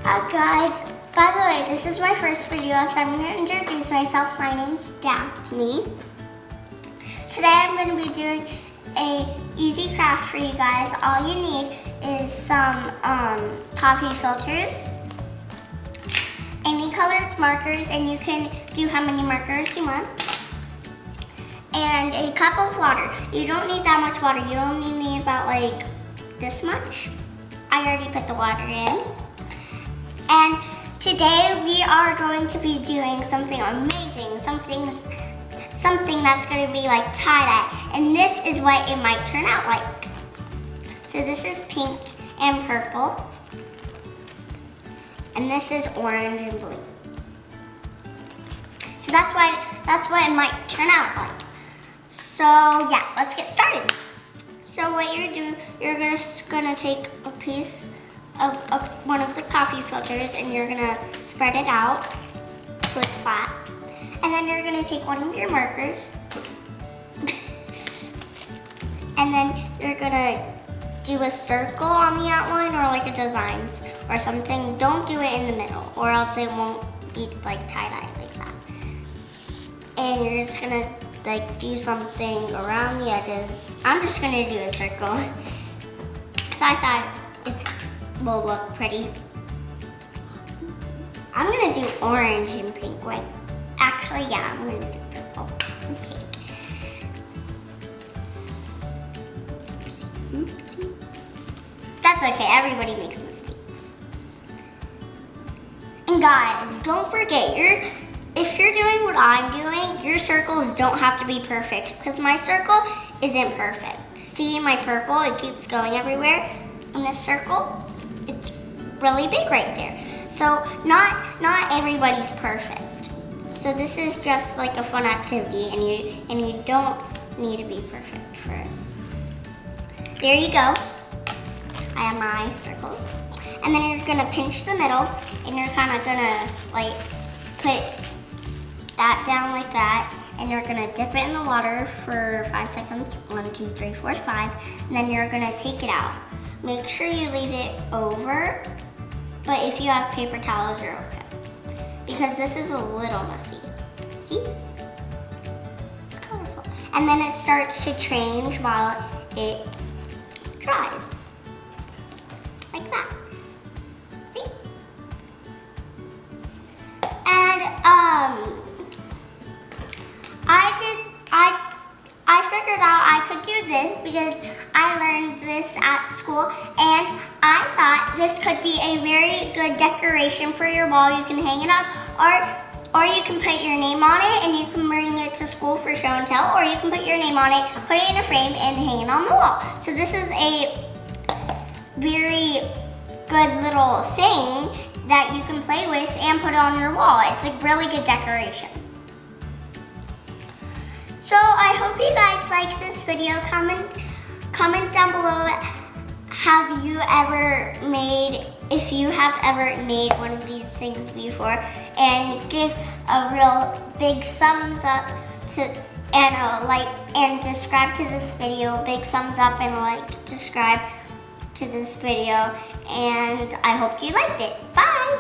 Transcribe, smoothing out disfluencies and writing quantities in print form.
Guys, by the way, this is my first video, so I'm going to introduce myself. My name's Daphne. Today I'm going to be doing a easy craft for you guys. All you need is some coffee filters, any colored markers, and you can do how many markers you want, and a cup of water. You don't need that much water. You only need about like this much. I already put the water in. And today we are going to be doing something amazing, something that's going to be like tie-dye. And this is what it might turn out like. So this is pink and purple. And this is orange and blue. So that's what it might turn out like. So yeah, let's get started. So what you're just gonna take a piece of one of the coffee filters and you're gonna spread it out so it's flat. And then you're gonna take one of your markers and then you're gonna do a circle on the outline or like a designs or something. Don't do it in the middle or else it won't be like tie-dye like that. And you're just gonna like do something around the edges. I'm just gonna do a circle because I thought it will look pretty. I'm gonna do orange and pink. Wait, actually, yeah, I'm gonna do purple and pink. Oopsies. That's okay, everybody makes mistakes. And guys, don't forget, if you're doing what I'm doing, your circles don't have to be perfect because my circle isn't perfect. See my purple, it keeps going everywhere. And this circle, it's really big right there. So not everybody's perfect. So this is just like a fun activity and you don't need to be perfect for it. There you go. I have my circles. And then you're gonna pinch the middle and you're kinda gonna like put that down like that, and you're gonna dip it in the water for 5 seconds. 1, 2, 3, 4, 5. And then you're gonna take it out. Make sure you leave it over, but if you have paper towels, you're okay. Because this is a little messy. See? It's colorful. And then it starts to change while it dries. Like that. See? And I figured out I could do this because I learned this at school, and I thought this could be a very good decoration for your wall. You can hang it up, or you can put your name on it and you can bring it to school for show and tell, or you can put your name on it, put it in a frame, and hang it on the wall. So this is a very good little thing that you can play with and put on your wall. It's a really good decoration. So I hope you guys like this video. Comment down below, if you have ever made one of these things before, and give a real big thumbs up and subscribe to this video. Big thumbs up and subscribe to this video, and I hope you liked it. Bye.